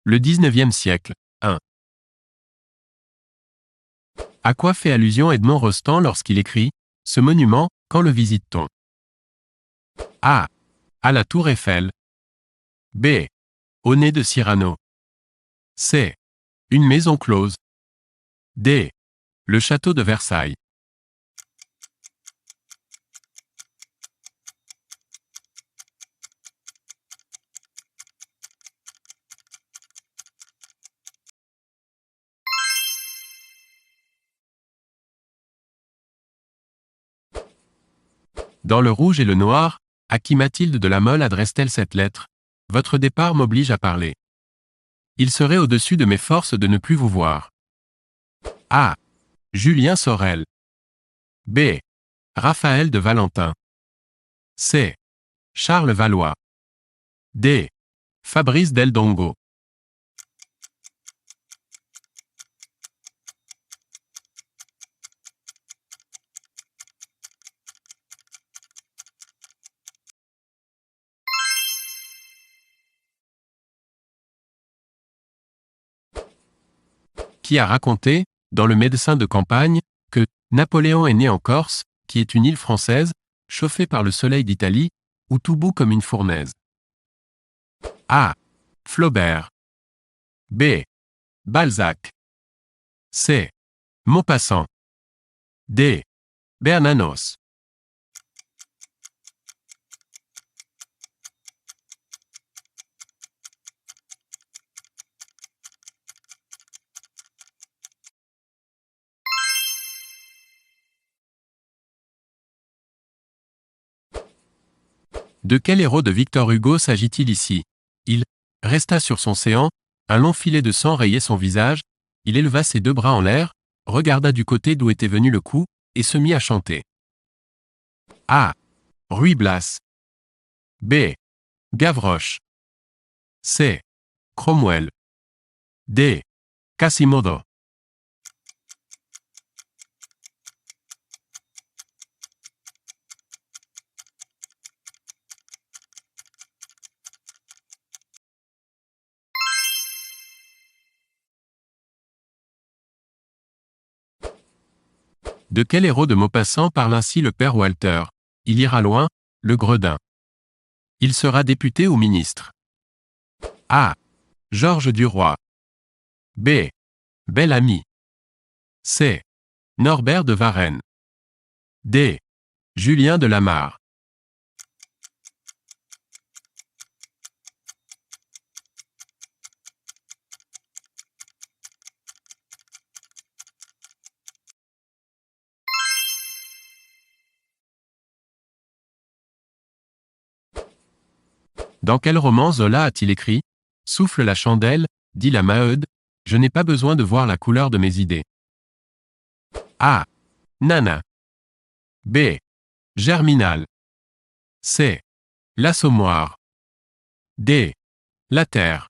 Le XIXe siècle. 1. À quoi fait allusion Edmond Rostand lorsqu'il écrit « Ce monument, quand le visite-t-on » A. À la tour Eiffel. B. Au nez de Cyrano. C. Une maison close. D. Le château de Versailles. Dans le rouge et le noir, à qui Mathilde de la Mole adresse-t-elle cette lettre ? Votre départ m'oblige à parler. Il serait au-dessus de mes forces de ne plus vous voir. A. Julien Sorel. B. Raphaël de Valentin. C. Charles Valois. D. Fabrice Del Dongo. Qui a raconté, dans Le Médecin de campagne, que Napoléon est né en Corse, qui est une île française, chauffée par le soleil d'Italie, où tout bout comme une fournaise. A. Flaubert. B. Balzac. C. Maupassant. D. Bernanos. De quel héros de Victor Hugo s'agit-il ici ? Il resta sur son séant, un long filet de sang rayait son visage, il éleva ses deux bras en l'air, regarda du côté d'où était venu le coup, et se mit à chanter. A. Ruy Blas. B. Gavroche. C. Cromwell. D. Quasimodo. De quel héros de Maupassant parle ainsi le père Walter ? Il ira loin, le gredin. Il sera député ou ministre. A. Georges Duroy. B. Bel-Ami. C. Norbert de Varenne. D. Julien de Lamare. Dans quel roman Zola a-t-il écrit « Souffle la chandelle, dit la Maheude, je n'ai pas besoin de voir la couleur de mes idées ». A. Nana. B. Germinal. C. L'Assommoir. D. La Terre.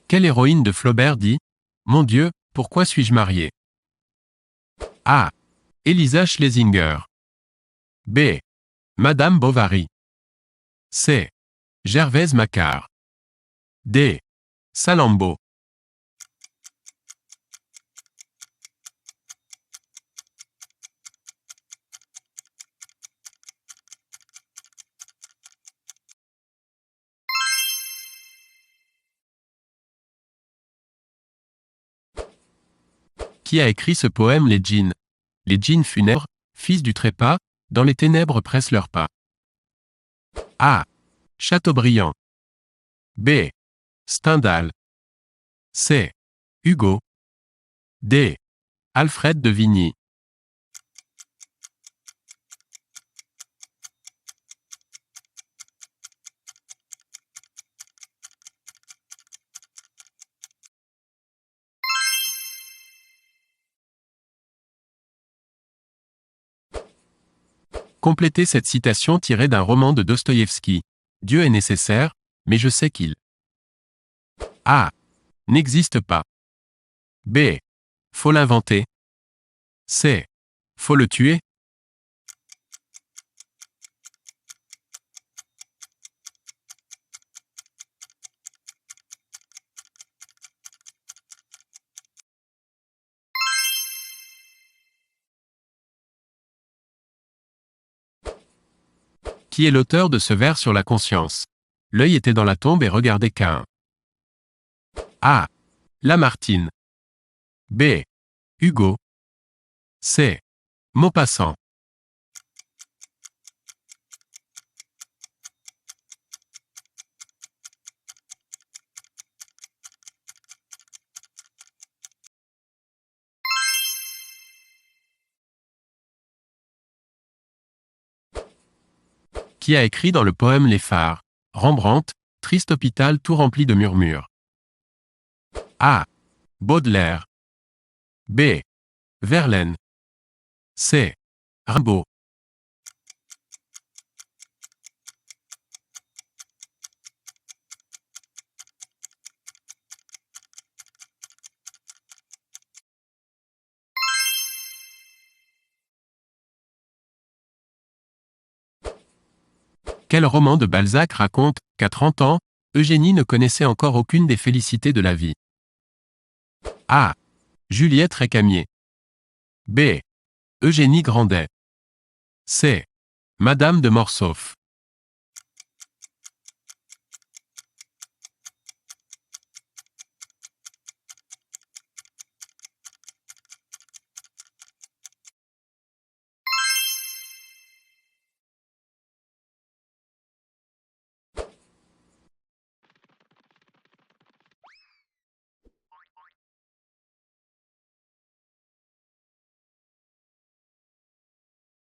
Quelle héroïne de Flaubert dit « Mon Dieu, pourquoi suis-je mariée » A. Elisa Schlesinger. B. Madame Bovary. C. Gervaise Macquart. D. Salammbô. Qui a écrit ce poème Les djinns ? Les djinns funèbres, fils du trépas, dans les ténèbres pressent leurs pas. A. Chateaubriand. B. Stendhal. C. Hugo. D. Alfred de Vigny. Complétez cette citation tirée d'un roman de Dostoïevski. Dieu est nécessaire, mais je sais qu'il A. N'existe pas. B. Faut l'inventer. C. Faut le tuer. Qui est l'auteur de ce vers sur la conscience? L'œil était dans la tombe et regardait Caïn. A. Lamartine. B. Hugo. C. Maupassant. Qui a écrit dans le poème Les Phares? Rembrandt, triste hôpital tout rempli de murmures. A. Baudelaire. B. Verlaine. C. Rimbaud. Quel roman de Balzac raconte qu'à 30 ans, Eugénie ne connaissait encore aucune des félicités de la vie? A. Juliette Récamier. B. Eugénie Grandet. C. Madame de Mortsauf.